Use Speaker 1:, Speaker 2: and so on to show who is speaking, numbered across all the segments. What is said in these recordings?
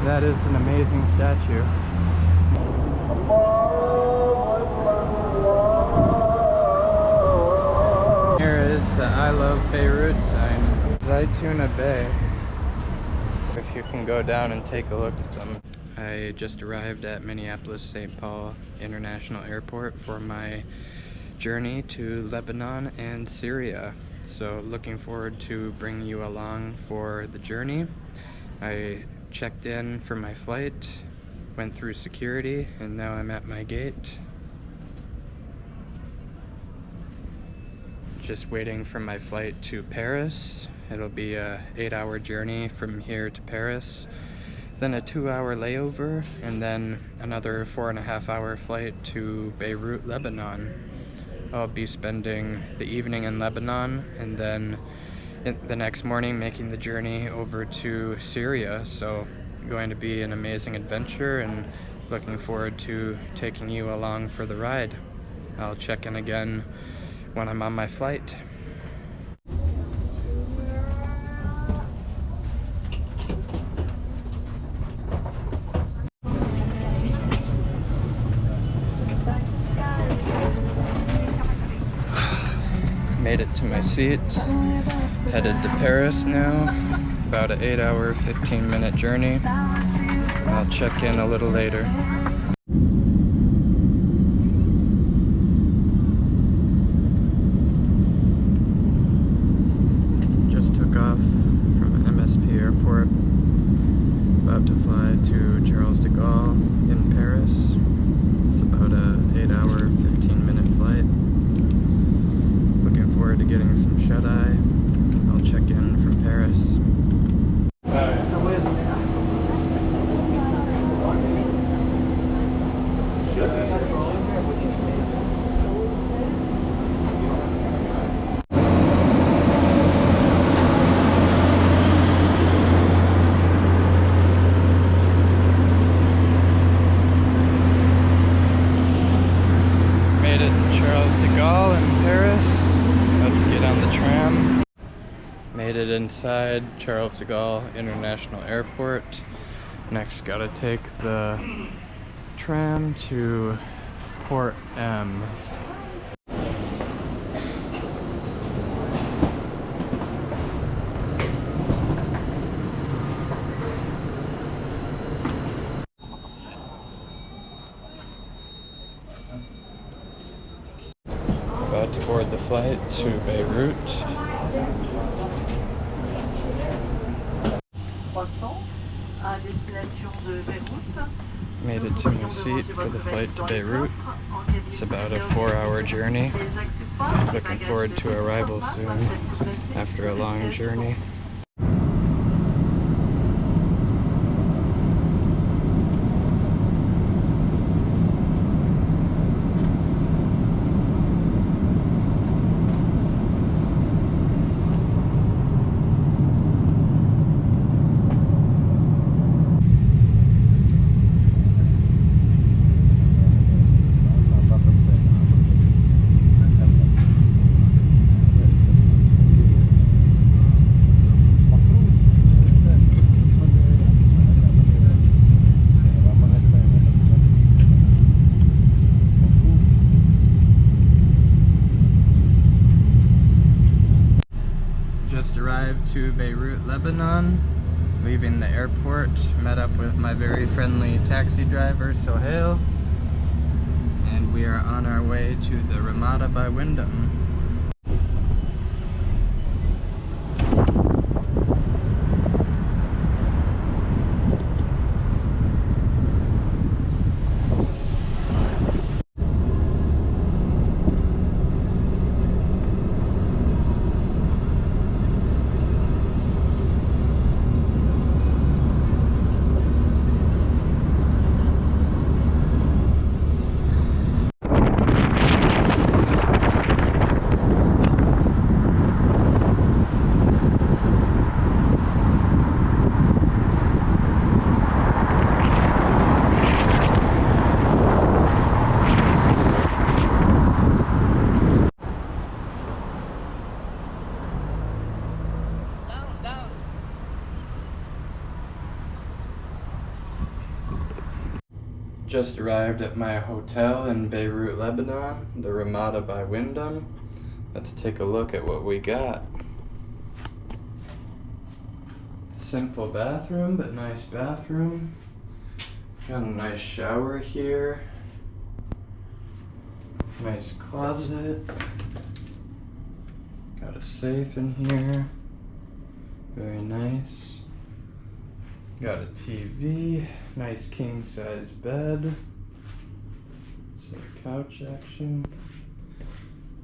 Speaker 1: That is an amazing statue. Here is the I Love Beirut sign. Zaituna Bay. If you can go down and take a look at them. I just arrived at Minneapolis-St. Paul International Airport for my journey to Lebanon and Syria. So looking forward to bringing you along for the journey. I checked in for my flight, went through security, and now I'm at my gate. Just waiting for my flight to Paris. It'll be a 8-hour journey from here to Paris, then a 2-hour layover, and then another 4.5-hour flight to Beirut, Lebanon. I'll be spending the evening in Lebanon and then the next morning making the journey over to Syria. So going to be an amazing adventure and looking forward to taking you along for the ride. I'll check in again when I'm on my flight. Made it to my seat, headed to Paris now, about an 8-hour, 15-minute journey. I'll check in a little later. Just took off from MSP Airport, about to fly to Charles de Gaulle in Paris. It's about a 8-hour, 15-minute flight. Looking forward to getting some shut-eye. I'll check in from Paris. Made it to Charles de Gaulle in Paris. About to get on the tram. Made it inside Charles de Gaulle International Airport. Next, gotta take the tram to Port M. About to board the flight to Beirut. Made it to my seat for the flight to Beirut. It's about a 4-hour journey. Looking forward to arrival soon after a long journey. Arrived to Beirut, Lebanon. Leaving the airport, met up with my very friendly taxi driver, Sohail, and we are on our way to the Ramada by Wyndham. Just arrived at my hotel in Beirut, Lebanon, the Ramada by Wyndham. Let's take a look at what we got. Simple bathroom, but nice bathroom. Got a nice shower here. Nice closet. Got a safe in here. Very nice. Got a TV. Nice king size bed. Some couch action.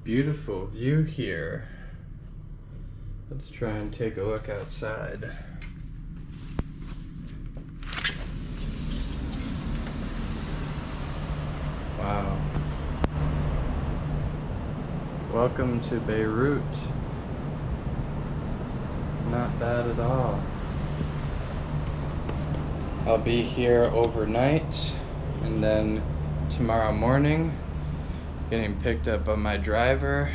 Speaker 1: Beautiful view here. Let's try and take a look outside. Wow. Welcome to Beirut. Not bad at all. I'll be here overnight and then tomorrow morning getting picked up by my driver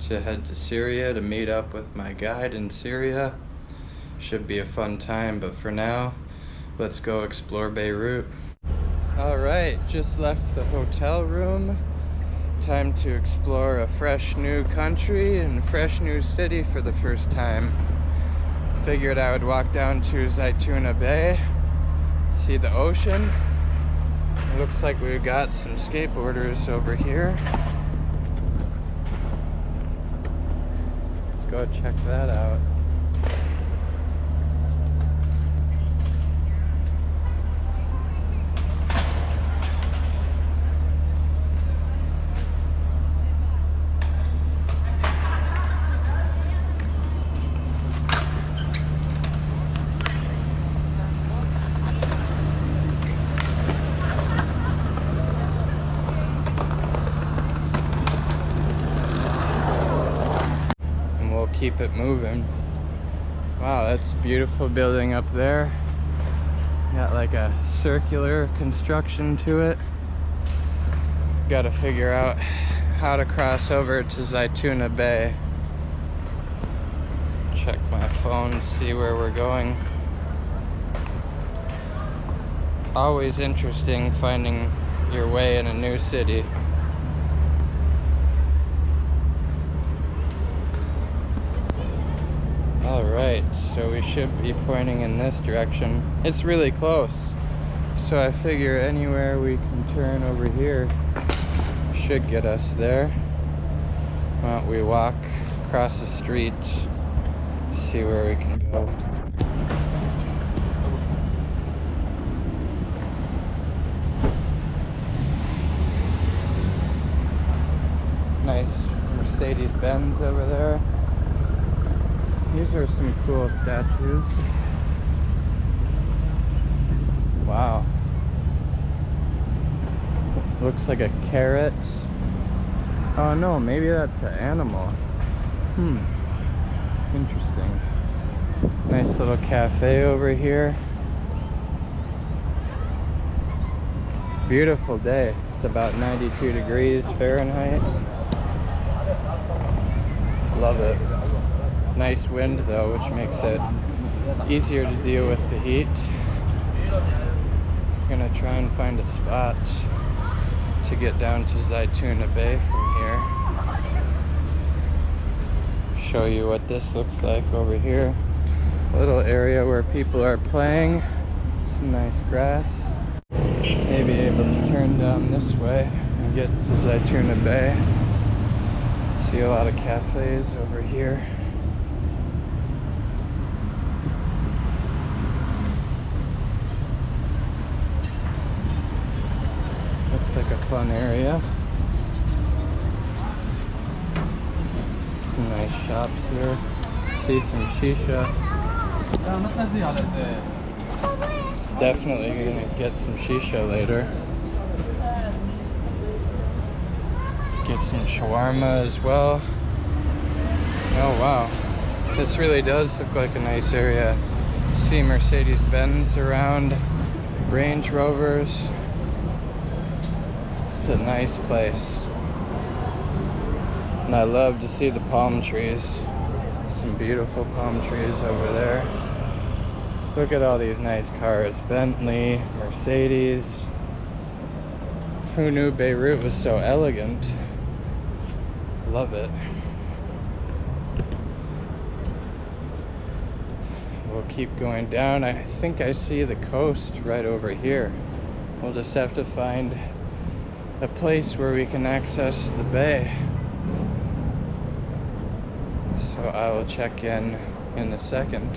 Speaker 1: to head to Syria to meet up with my guide in Syria. Should be a fun time, but for now, let's go explore Beirut. Alright, just left the hotel room. Time to explore a fresh new country and a fresh new city for the first time. Figured I would walk down to Zaituna Bay, see the ocean. It looks like we've got some skateboarders over here. Let's go check that out. Keep it moving. Wow, that's a beautiful building up there. Got like a circular construction to it. Got to figure out how to cross over to Zaituna Bay. Check my phone to see where we're going. Always interesting finding your way in a new city. Alright, so we should be pointing in this direction. It's really close, so I figure anywhere we can turn over here should get us there. Why don't we walk across the street, see where we can go. Nice Mercedes-Benz over there. These are some cool statues. Wow. Looks like a carrot. Oh no, maybe that's an animal. Interesting. Nice little cafe over here. Beautiful day. It's about 92 degrees Fahrenheit. Love it. Nice wind though, which makes it easier to deal with the heat. I'm gonna try and find a spot to get down to Zaituna Bay from here. Show you what this looks like over here. A little area where people are playing. Some nice grass. Maybe able to turn down this way and get to Zaituna Bay. See a lot of cafes over here. Like a fun area. Some nice shops here. See some shisha. Definitely gonna get some shisha later. Get some shawarma as well. Oh wow. This really does look like a nice area. See Mercedes-Benz around, Range Rovers. It's a nice place. And I love to see the palm trees. Some beautiful palm trees over there. Look at all these nice cars. Bentley, Mercedes. Who knew Beirut was so elegant? Love it. We'll keep going down. I think I see the coast right over here. We'll just have to find a place where we can access the bay. So I will check in a second.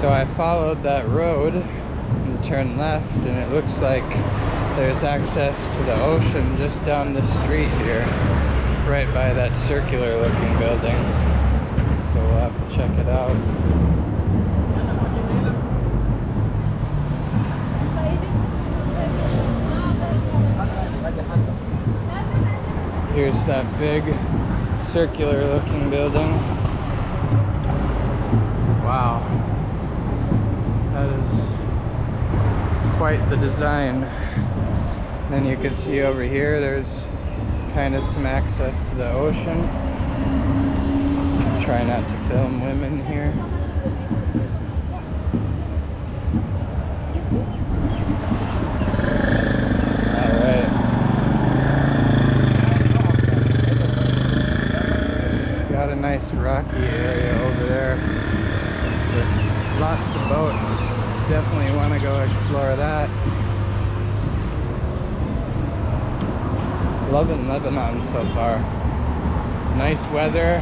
Speaker 1: So I followed that road and turned left, and it looks like there's access to the ocean just down the street here, right by that circular looking building. So we'll have to check it out. Here's that big circular looking building. Wow, that is quite the design. Then you can see over here there's kind of some access to the ocean. Try not to film women here. Got a nice rocky area over there with lots of boats. Definitely want to go explore that. Loving Lebanon so far. Nice weather,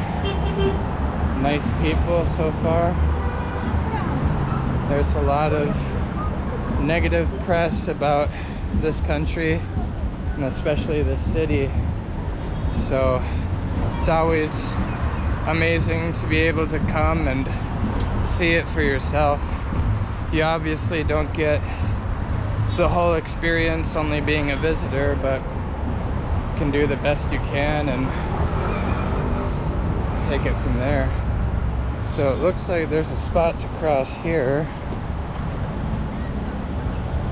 Speaker 1: nice people so far. There's a lot of negative press about this country, and especially this city. So it's always amazing to be able to come and see it for yourself. You obviously don't get the whole experience only being a visitor, but you can do the best you can and take it from there. So it looks like there's a spot to cross here.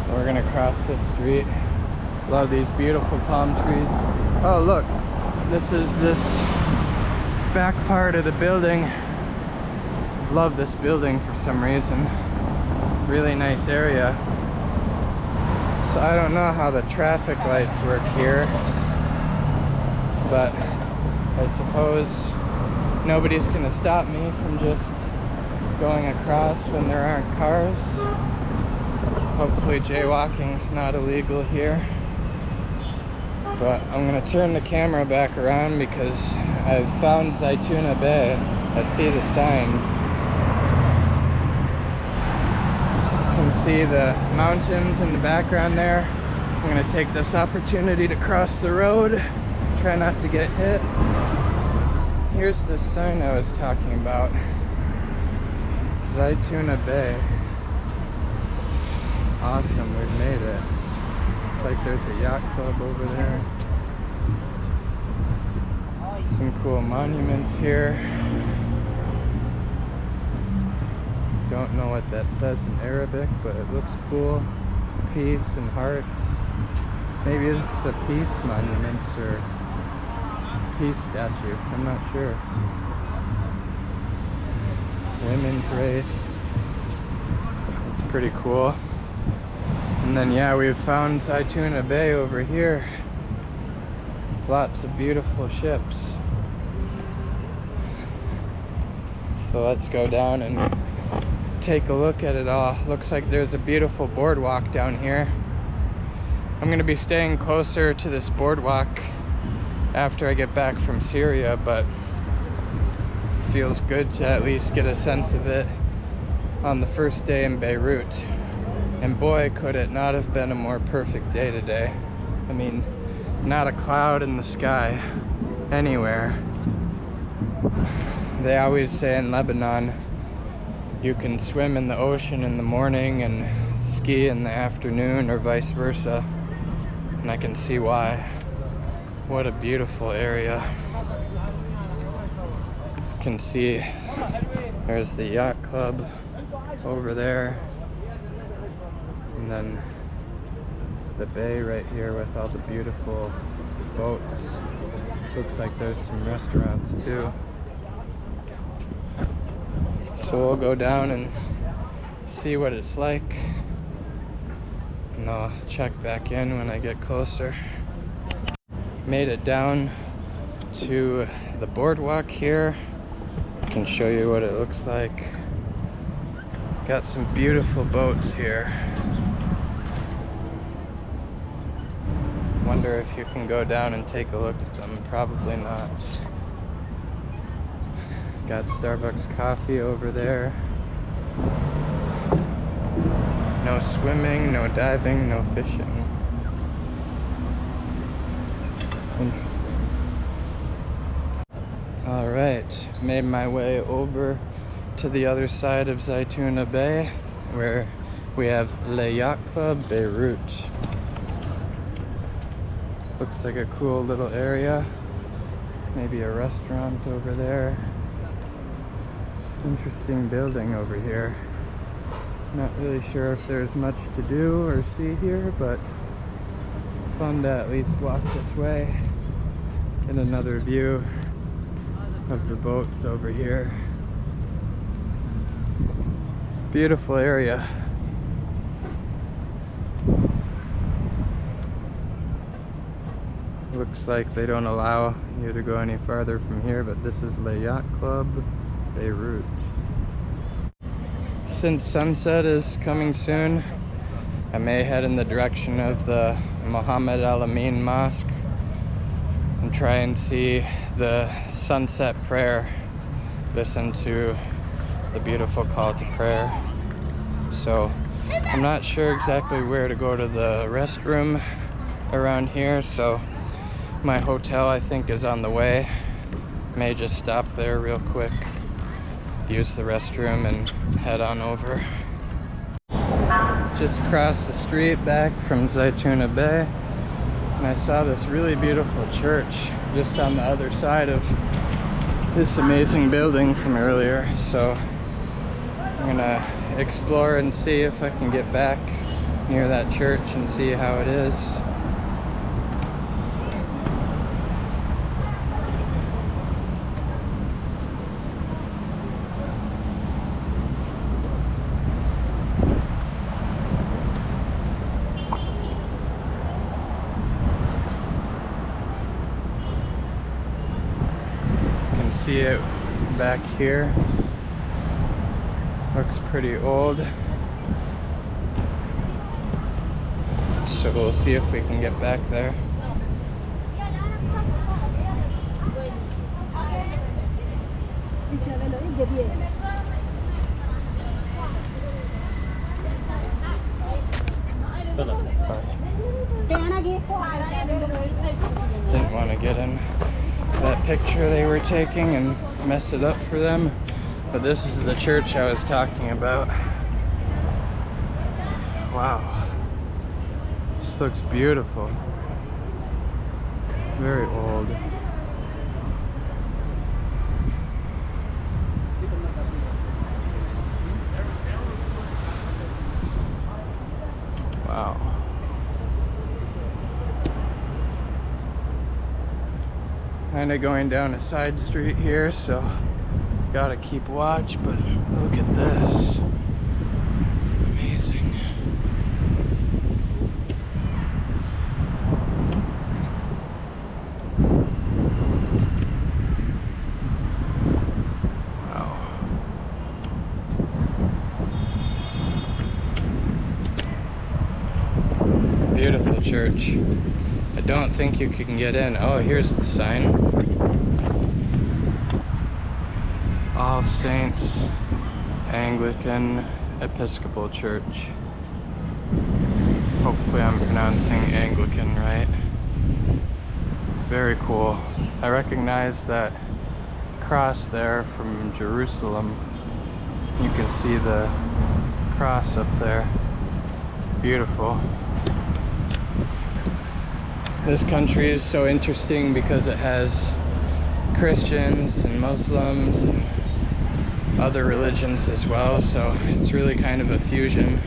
Speaker 1: We're gonna cross this street. Love these beautiful palm trees. Oh look, this is this back part of the building. Love this building for some reason. Really nice area. So I don't know how the traffic lights work here, but I suppose nobody's gonna stop me from just going across when there aren't cars. Hopefully jaywalking's not illegal here. But I'm gonna turn the camera back around because I've found Zaituna Bay. I see the sign. You can see the mountains in the background there. I'm gonna take this opportunity to cross the road. Try not to get hit. Here's the sign I was talking about. Zaituna Bay. Awesome, we've made it. Looks like there's a yacht club over there. Some cool monuments here. Don't know what that says in Arabic, but it looks cool. Peace and hearts. Maybe it's a peace monument or peace statue. I'm not sure. Women's race. It's pretty cool. And then yeah, we've found Zaituna Bay over here. Lots of beautiful ships. So let's go down and take a look at it all. Looks like there's a beautiful boardwalk down here. I'm gonna be staying closer to this boardwalk after I get back from Syria, but feels good to at least get a sense of it on the first day in Beirut. And boy, could it not have been a more perfect day today. I mean, not a cloud in the sky anywhere. They always say in Lebanon you can swim in the ocean in the morning and ski in the afternoon, or vice versa, and I can see why. What a beautiful area. You can see there's the yacht club over there, and then the bay right here with all the beautiful boats. Looks like there's some restaurants too. So we'll go down and see what it's like. and I'll check back in when I get closer. Made it down to the boardwalk here. I can show you what it looks like. Got some beautiful boats here. Wonder if you can go down and take a look at them. Probably not. Got Starbucks coffee over there. No swimming, no diving, no fishing. Interesting. Alright, made my way over to the other side of Zaituna Bay, where we have Le Yacht Club Beirut. Looks like a cool little area. Maybe a restaurant over there. Interesting building over here. Not really sure if there's much to do or see here, but fun to at least walk this way. Get another view of the boats over here. Beautiful area. Looks like they don't allow you to go any farther from here, but this is Le Yacht Club Beirut. Since sunset is coming soon, I may head in the direction of the Muhammad Al-Amin Mosque and try and see the sunset prayer. Listen to the beautiful call to prayer. So I'm not sure exactly where to go to the restroom around here, so my hotel I think is on the way. May just stop there real quick, use the restroom, and head on over. Just crossed the street back from Zaituna Bay, and I saw this really beautiful church just on the other side of this amazing building from earlier. So I'm gonna explore and see if I can get back near that church and see how it is. See it back here. Looks pretty old. So we'll see if we can get back there. Sorry. Didn't want to get in that picture they were taking and mess it up for them, but this is the church I was talking about. Wow, this looks beautiful. Very old. Wow. Kind of going down a side street here, so gotta keep watch, but look at this. Amazing. Wow. Beautiful church. I don't think you can get in. Oh, here's the sign. All Saints Anglican Episcopal Church. Hopefully I'm pronouncing Anglican right. Very cool. I recognize that cross there from Jerusalem. You can see the cross up there. Beautiful. This country is so interesting because it has Christians and Muslims and other religions as well, so it's really kind of a fusion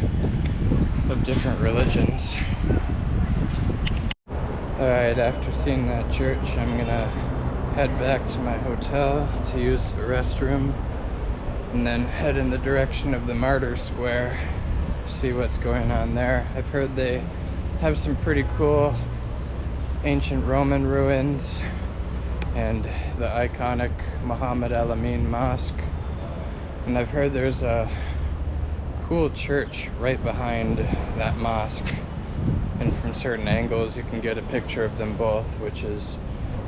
Speaker 1: of different religions. Alright, after seeing that church, I'm gonna head back to my hotel to use the restroom and then head in the direction of the Martyrs Square. see what's going on there. I've heard they have some pretty cool ancient Roman ruins and the iconic Muhammad Al-Amin Mosque. And I've heard there's a cool church right behind that mosque. And from certain angles you can get a picture of them both, which is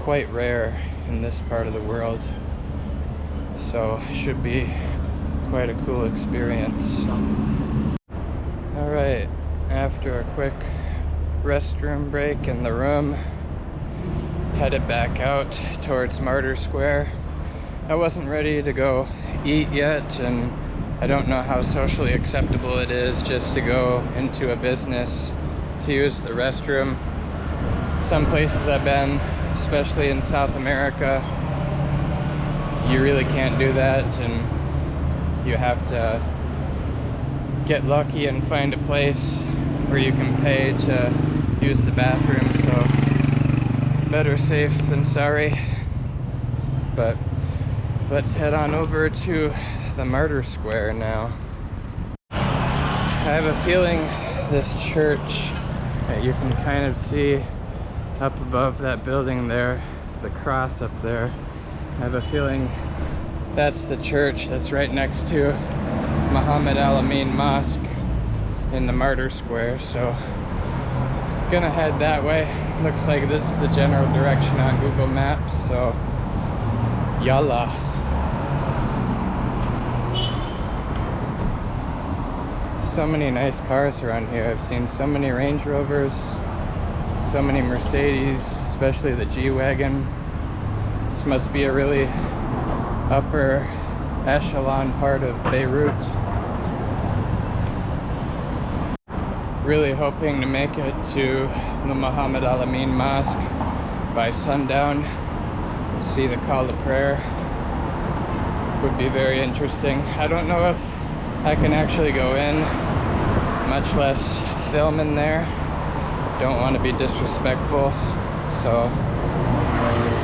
Speaker 1: quite rare in this part of the world. So it should be quite a cool experience. Alright, after a quick restroom break in the room, headed back out towards Martyrs Square. I wasn't ready to go eat yet, and I don't know how socially acceptable it is just to go into a business to use the restroom. Some places I've been, especially in South America, you really can't do that, and you have to get lucky and find a place where you can pay to use the bathroom. So better safe than sorry. But let's head on over to the Martyrs Square now. I have a feeling this church that you can kind of see up above that building there, the cross up there, I have a feeling that's the church that's right next to Muhammad Al-Amin Mosque in the Martyrs Square. So gonna head that way. Looks like this is the general direction on Google Maps, so yalla. So many nice cars around here. I've seen so many Range Rovers, so many Mercedes, especially the G-Wagon. This must be a really upper echelon part of Beirut. Really hoping to make it to the Muhammad Al-Amin Mosque by sundown. See the call to prayer. Would be very interesting. I don't know if I can actually go in, much less film in there. Don't want to be disrespectful, so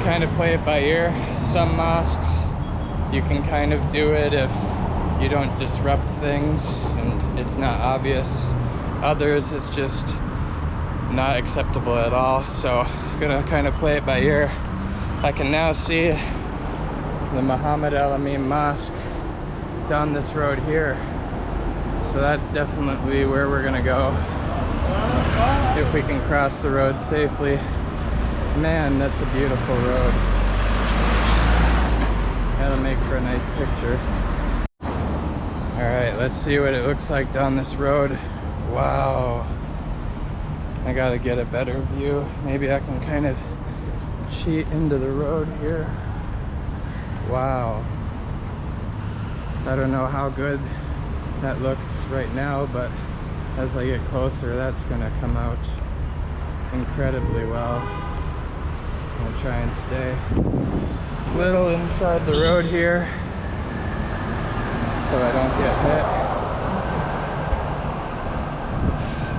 Speaker 1: kind of play it by ear. Some mosques you can kind of do it if you don't disrupt things and it's not obvious. Others it's just not acceptable at all, so I'm gonna kind of play it by ear. I can now see the Muhammad Al-Amin Mosque down this road here, so that's definitely where we're gonna go if we can cross the road safely. Man, that's a beautiful road. That'll make for a nice picture. Alright, let's see what it looks like down this road. Wow, I gotta get a better view. Maybe I can kind of cheat into the road here. Wow, I don't know how good that looks right now, but as I get closer, that's gonna come out incredibly well. I'm gonna try and stay a little inside the road here so I don't get hit.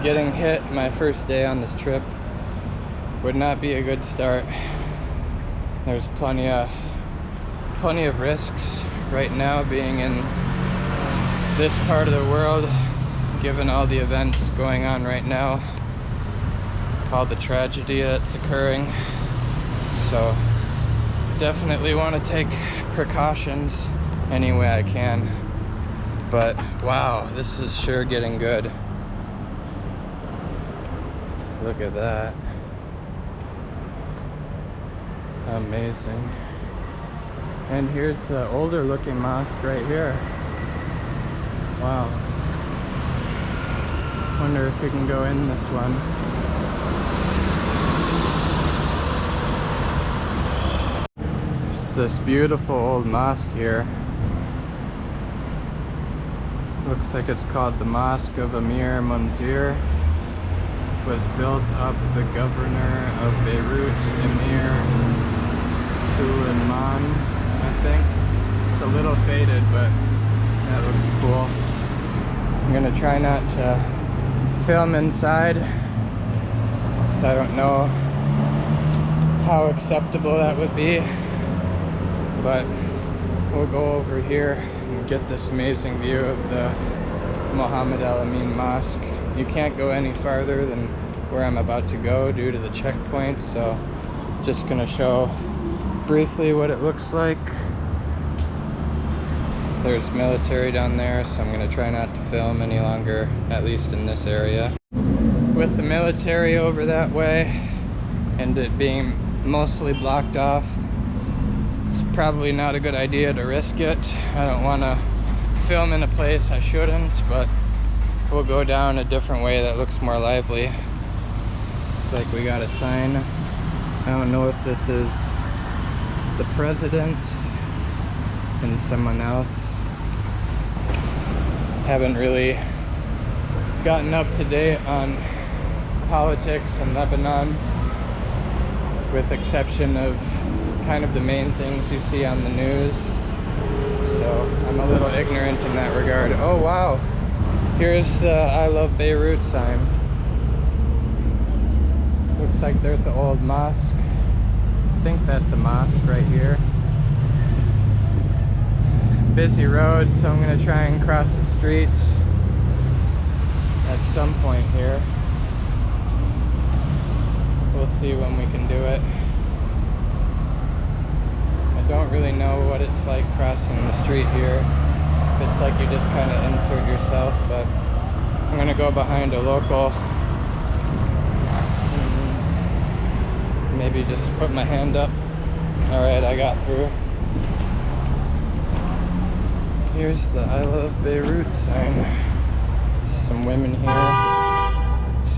Speaker 1: Getting hit my first day on this trip would not be a good start. There's plenty of risks right now being in this part of the world, given all the events going on right now, all the tragedy that's occurring. So definitely want to take precautions any way I can. But wow, this is sure getting good. Look at that. Amazing. And here's the older looking mosque right here. Wow. Wonder if we can go in this one. It's this beautiful old mosque here. Looks like it's called the Mosque of Amir Munzir. Was built up the governor of Beirut, Emir Suleiman, I think. It's a little faded, but that looks cool. I'm gonna try not to film inside, so I don't know how acceptable that would be, but we'll go over here and get this amazing view of the Mohammed Al Amin Mosque. You can't go any farther than where I'm about to go due to the checkpoint, so just gonna show briefly what it looks like. There's military down there, so I'm gonna try not to film any longer, at least in this area. With the military over that way and it being mostly blocked off, it's probably not a good idea to risk it. I don't want to film in a place I shouldn't, but we'll go down a different way that looks more lively. Looks like we got a sign. I don't know if this is the president and someone else. Haven't really gotten up to date on politics in Lebanon, with exception of kind of the main things you see on the news. So I'm a little ignorant in that regard. Oh wow, here's the I love Beirut sign. Looks like there's an old mosque. I think that's a mosque right here. Busy road, so I'm gonna try and cross the street at some point here. We'll see when we can do it. I don't really know what it's like crossing the street here. If it's like you just kind of insert yourself, but I'm gonna go behind a local. Maybe just put my hand up. Alright, I got through. Here's the I love Beirut sign. Some women here,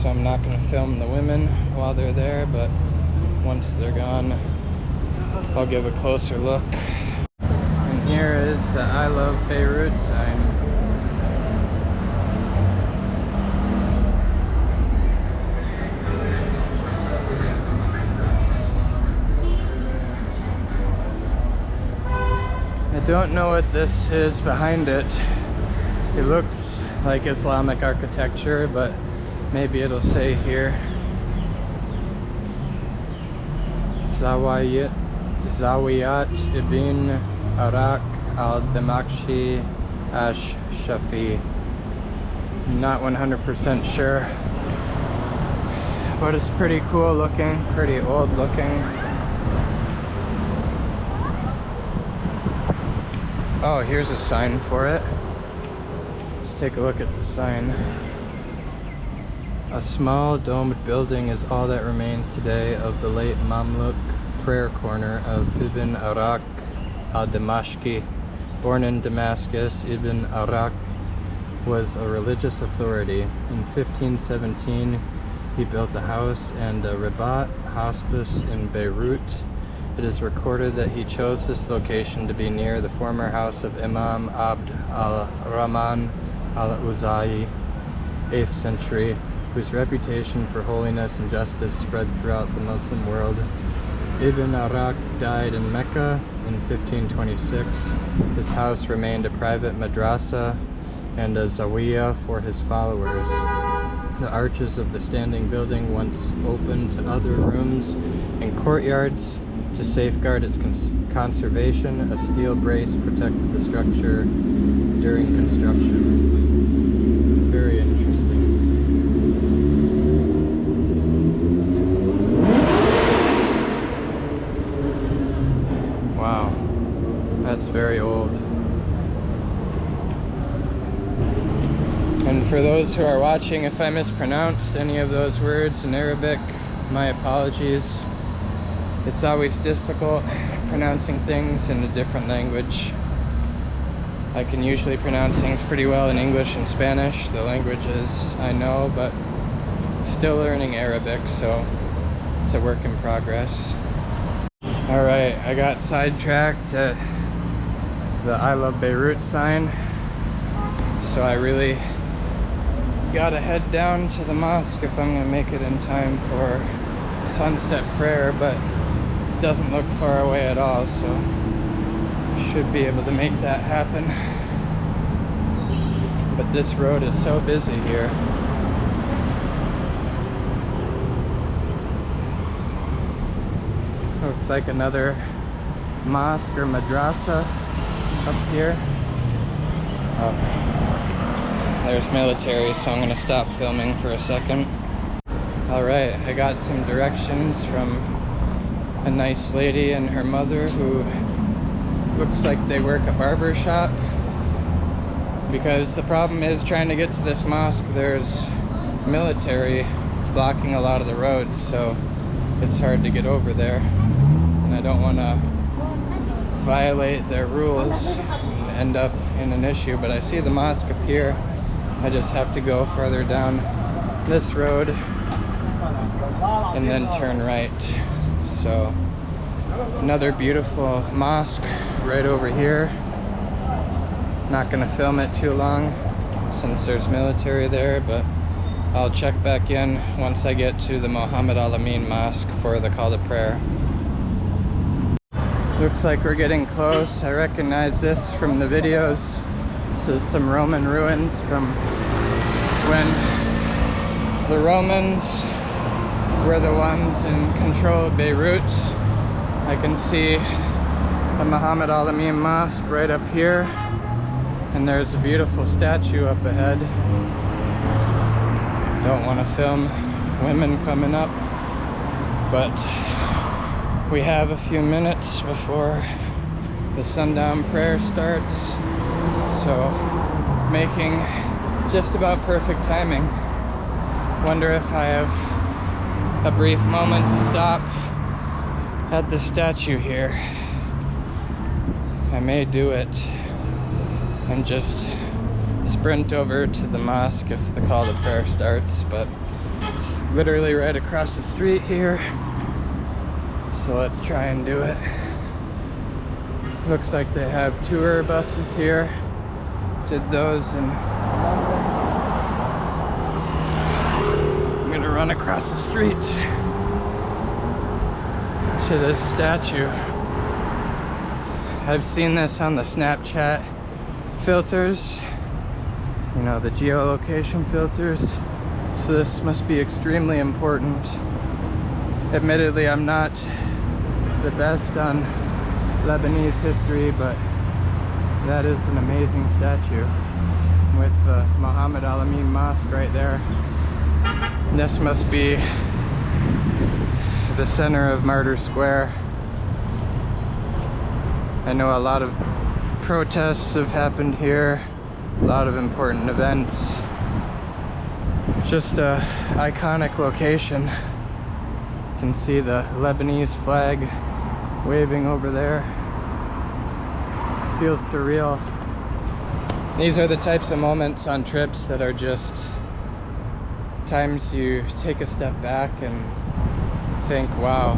Speaker 1: so I'm not going to film the women while they're there, but once they're gone I'll give a closer look. And here is the I love Beirut sign. I don't know what this is behind it. It looks like Islamic architecture, but maybe it'll say here Zawiyat ibn Arak al-Damakshi ash-Shafi. Not 100% sure, but it's pretty cool looking, pretty old looking. Oh, here's a sign for it. Let's take a look at the sign. A small domed building is all that remains today of the late Mamluk prayer corner of Ibn Arak al-Damashqi. Born in Damascus, Ibn Arak was a religious authority. In 1517, he built a house and a Rabat hospice in Beirut. It is recorded that he chose this location to be near the former house of Imam Abd al-Rahman al-Uzai, 8th century, whose reputation for holiness and justice spread throughout the Muslim world. Ibn Arak died in Mecca in 1526. His house remained a private madrasa and a zawiya for his followers. The arches of the standing building once opened to other rooms and courtyards. To safeguard its conservation, a steel brace protected the structure during construction. Very interesting. Wow, that's very old. And for those who are watching, if I mispronounced any of those words in Arabic, my apologies. It's always difficult pronouncing things in a different language. I can usually pronounce things pretty well in English and Spanish, the languages I know, but still learning Arabic, so it's a work in progress. Alright, I got sidetracked at the I love Beirut sign, so I really gotta head down to the mosque if I'm gonna make it in time for sunset prayer, but doesn't look far away at all, so should be able to make that happen. But this road is so busy here. Looks like another mosque or madrasa up here. Oh. there's military, so I'm gonna stop filming for a second. Alright, I got some directions from a nice lady and her mother who looks like they work a barber shop. Because the problem is trying to get to this mosque, there's military blocking a lot of the roads, so it's hard to get over there. And I don't want to violate their rules and end up in an issue, but I see the mosque up here. I just have to go further down this road and then turn right. So another beautiful mosque right over here. Not gonna film it too long since there's military there, but I'll check back in once I get to the Muhammad Al-Amin Mosque for the call to prayer. Looks like we're getting close. I recognize this from the videos. This is some Roman ruins from when the Romans were the ones in control of Beirut. I can see the Muhammad Al-Amin Mosque right up here, and there's a beautiful statue up ahead. Don't want to film women coming up, but we have a few minutes before the sundown prayer starts, so making just about perfect timing. Wonder if I have a brief moment to stop at the statue here. I may do it and just sprint over to the mosque if the call to prayer starts, but it's literally right across the street here, so let's try and do it. Looks like they have tour buses here. Did those, and I'm gonna run across the street to this statue. I've seen this on the Snapchat filters, you know, the geolocation filters, so this must be extremely important. Admittedly, I'm not the best on Lebanese history, but that is an amazing statue with the Muhammad Al-Amin Mosque right there. This must be the center of Martyrs Square. I know a lot of protests have happened here, a lot of important events. Just a iconic location. You can see the Lebanese flag waving over there. Feels surreal. These are the types of moments on trips that are just times you take a step back and think, wow,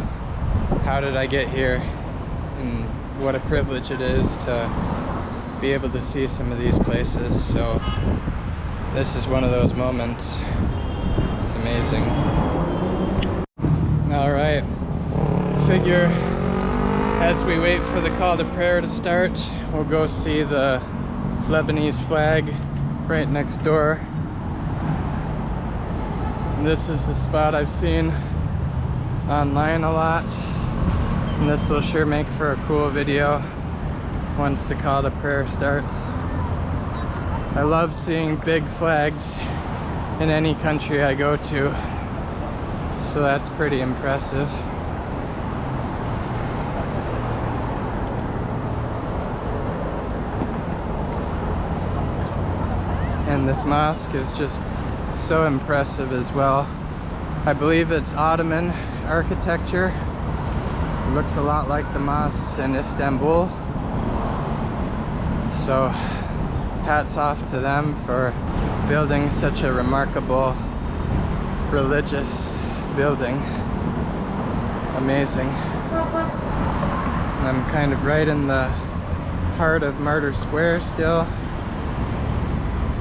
Speaker 1: how did I get here? And what a privilege it is to be able to see some of these places. So this is one of those moments. It's amazing. All right, figure as we wait for the call to prayer to start, we'll go see the Lebanese flag right next door. And this is the spot I've seen online a lot, and this will sure make for a cool video once the call to prayer starts. I love seeing big flags in any country I go to, so that's pretty impressive. And this mosque is just so impressive as well. I believe it's Ottoman architecture. It looks a lot like the mosques in Istanbul. So hats off to them for building such a remarkable religious building. Amazing. And I'm kind of right in the heart of Martyrs Square still.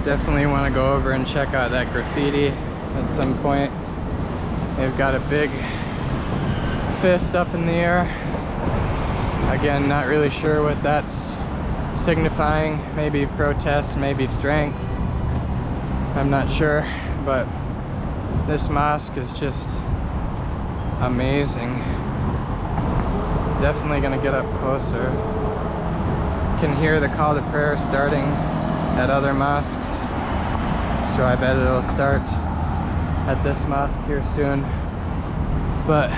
Speaker 1: Definitely want to go over and check out that graffiti at some point. They've got a big fist up in the air. Again, not really sure what that's signifying. Maybe protest, maybe strength. I'm not sure, but this mosque is just amazing. Definitely gonna get up closer. Can hear the call to prayer starting at other mosques. so I bet it'll start at this mosque here soon. But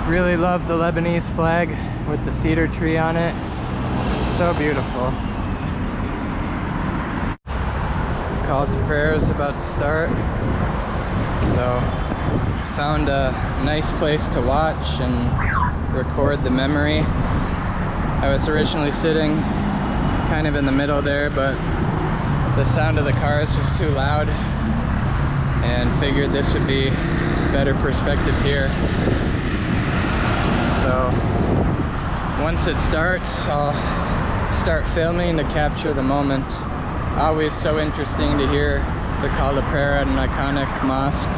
Speaker 1: really love the Lebanese flag with the cedar tree on it. So beautiful. The call to prayer is about to start, so found a nice place to watch and record the memory. I was originally sitting kind of in the middle there, but the sound of the cars was too loud and figured this would be better perspective here. So once it starts, I'll start filming to capture the moment. Always so interesting to hear the call to prayer at an iconic mosque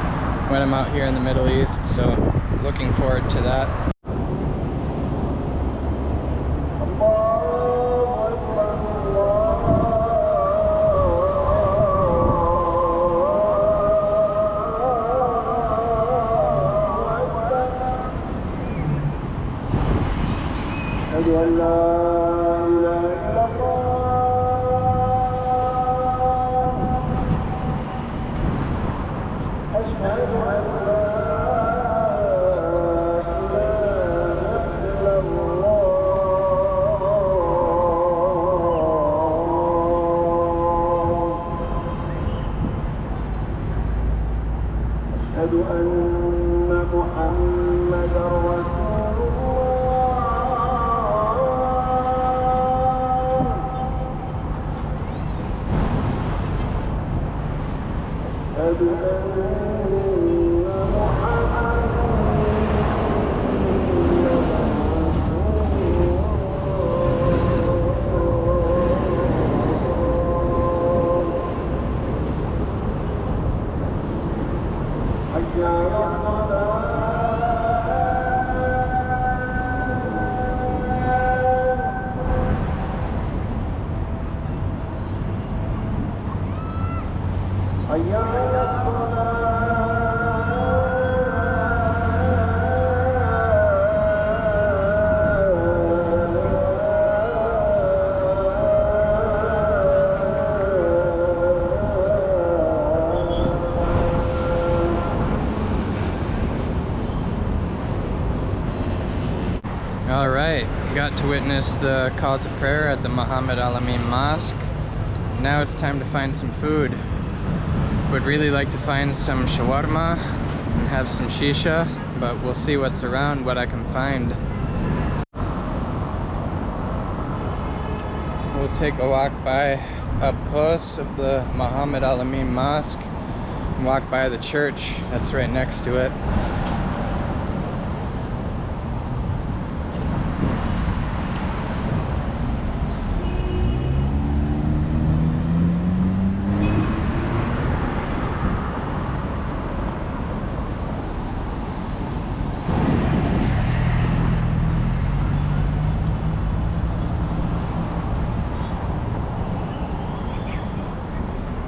Speaker 1: when I'm out here in the Middle East, so looking forward to that. Alright, got to witness the call to prayer at the Muhammad Al-Amin Mosque. Now it's time to find some food. Would really like to find some shawarma and have some shisha, but we'll see what's around, what I can find. We'll take a walk by up close of the Muhammad Al-Amin Mosque and walk by the church that's right next to it.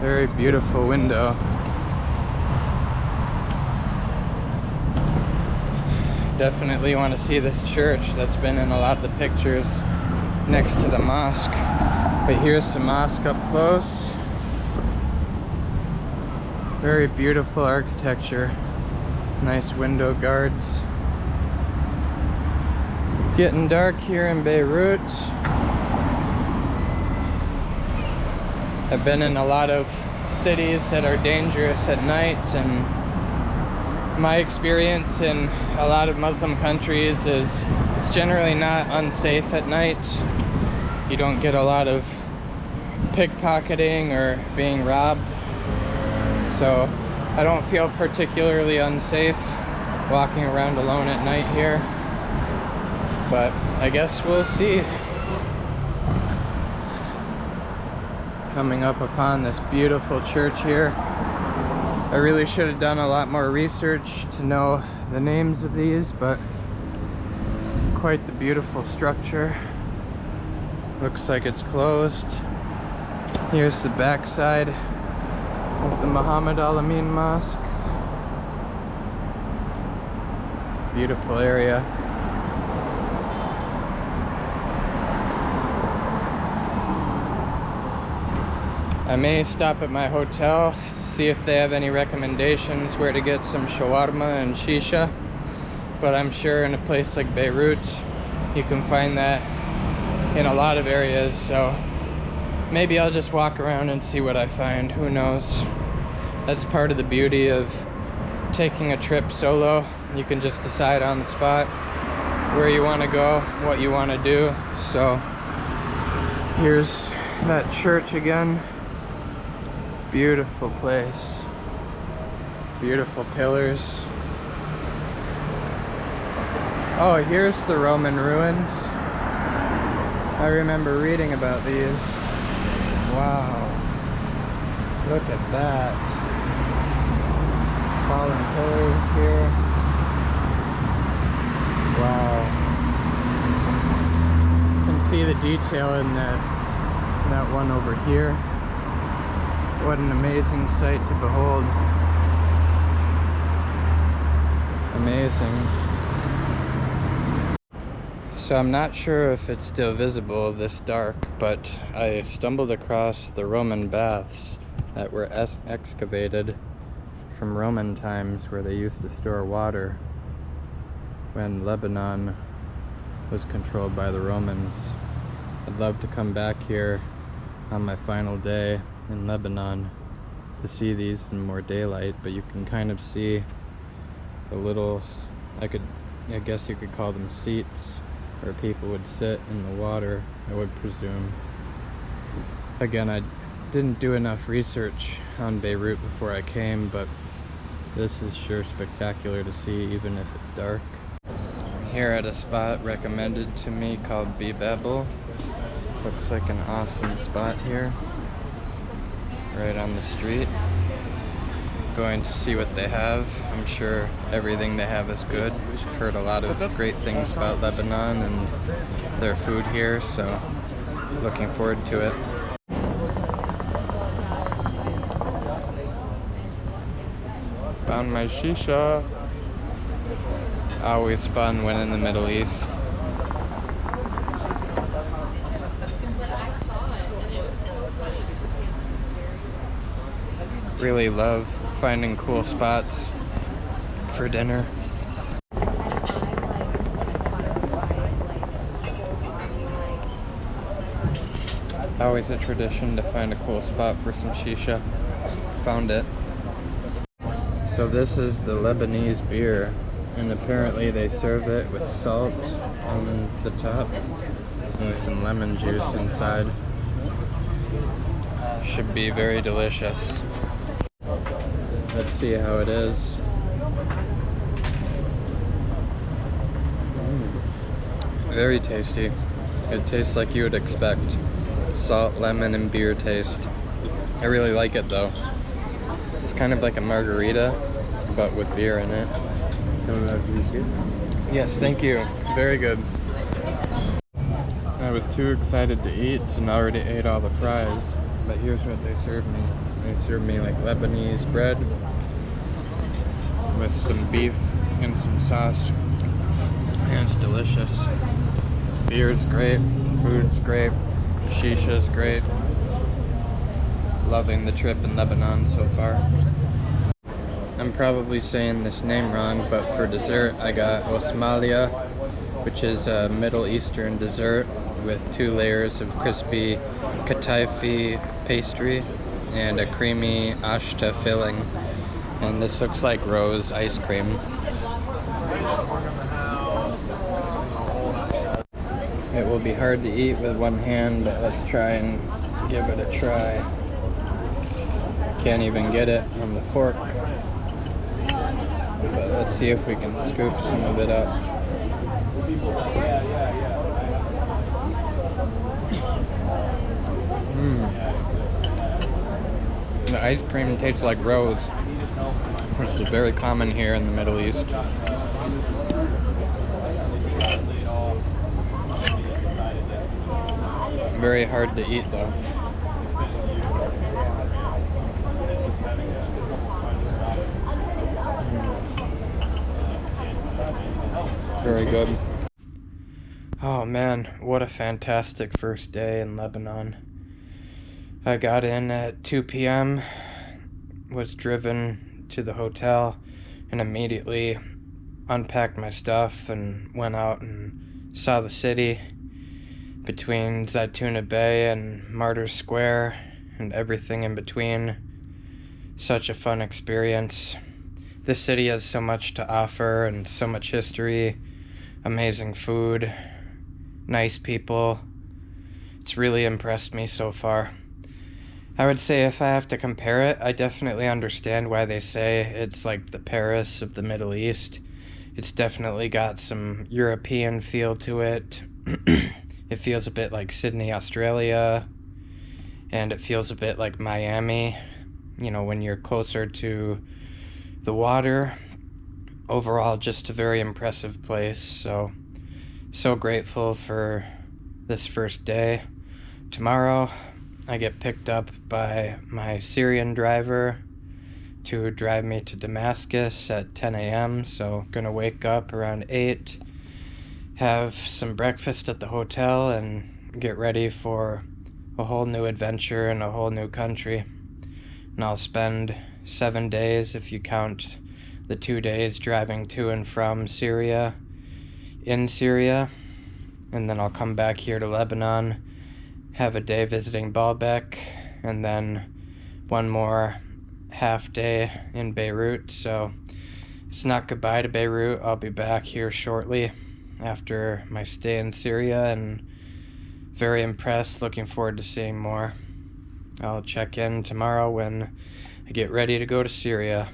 Speaker 1: Very beautiful window. Definitely want to see this church that's been in a lot of the pictures next to the mosque. But here's the mosque up close. Very beautiful architecture. Nice window guards. Getting dark here in Beirut. I've been in a lot of cities that are dangerous at night, and my experience in a lot of Muslim countries is it's generally not unsafe at night. You don't get a lot of pickpocketing or being robbed, so I don't feel particularly unsafe walking around alone at night here, but I guess we'll see. Coming up upon this beautiful church here. I really should have done a lot more research to know the names of these, but quite the beautiful structure. Looks like it's closed. Here's the back side of the Muhammad Al-Amin Mosque. Beautiful area. I may stop at my hotel to see if they have any recommendations where to get some shawarma and shisha. But I'm sure in a place like Beirut, you can find that in a lot of areas. So maybe I'll just walk around and see what I find. Who knows? That's part of the beauty of taking a trip solo. You can just decide on the spot where you want to go, what you want to do. So here's that church again. Beautiful place. Beautiful pillars. Oh, here's the Roman ruins. I remember reading about these. Wow. Look at that. Fallen pillars here. Wow. You can see the detail in that one over here. What an amazing sight to behold. Amazing. So I'm not sure if it's still visible this dark, but I stumbled across the Roman baths that were excavated from Roman times, where they used to store water when Lebanon was controlled by the Romans. I'd love to come back here on my final day in Lebanon to see these in more daylight, but you can kind of see the little, I guess you could call them seats, where people would sit in the water, I would presume. Again, I didn't do enough research on Beirut before I came, but this is sure spectacular to see, even if it's dark. I'm here at a spot recommended to me called Bibebel. Looks like an awesome spot here, right on the street. Going to see what they have. I'm sure everything they have is good. I've heard a lot of great things about Lebanon and their food here, so looking forward to it. Found my shisha. Always fun when in the Middle East. Really love finding cool spots for dinner. Always a tradition to find a cool spot for some shisha. Found it. So this is the Lebanese beer, and apparently they serve it with salt on the top and some lemon juice inside. Should be very delicious. Let's see how it is. Very tasty. It tastes like you would expect. Salt, lemon, and beer taste. I really like it though. It's kind of like a margarita, but with beer in it. Yes, thank you. Very good. I was too excited to eat and already ate all the fries, but here's what they served me. They served me like Lebanese bread with some beef and some sauce, and it's delicious. Beer's great, food's great, shisha's great. Loving the trip in Lebanon so far. I'm probably saying this name wrong, but for dessert I got osmalia, which is a Middle Eastern dessert with 2 layers of crispy kataifi pastry and a creamy ashta filling. And this looks like rose ice cream. It will be hard to eat with one hand, but let's try and give it a try. Can't even get it on the fork. But let's see if we can scoop some of it up. The ice cream tastes like rose, which is very common here in the Middle East. Very hard to eat though. Very good. Oh man, what a fantastic first day in Lebanon. I got in at 2 p.m. was driven to the hotel and immediately unpacked my stuff and went out and saw the city between Zaituna Bay and Martyrs Square and everything in between. Such a fun experience. This city has so much to offer and so much history, amazing food, nice people. It's really impressed me so far. I would say if I have to compare it, I definitely understand why they say it's like the Paris of the Middle East. It's definitely got some European feel to it. It feels a bit like Sydney, Australia, and it feels a bit like Miami, you know, when you're closer to the water. Overall, just a very impressive place, so grateful for this first day. Tomorrow, I get picked up by my Syrian driver to drive me to Damascus at 10 a.m., so gonna wake up around 8, have some breakfast at the hotel, and get ready for a whole new adventure in a whole new country. And I'll spend 7 days, if you count the 2 days driving to and from Syria, in Syria, and then I'll come back here to Lebanon, have a day visiting Baalbek, and then one more half day in Beirut. So it's not goodbye to Beirut. I'll be back here shortly after my stay in Syria, and very impressed, looking forward to seeing more. I'll check in tomorrow when I get ready to go to Syria.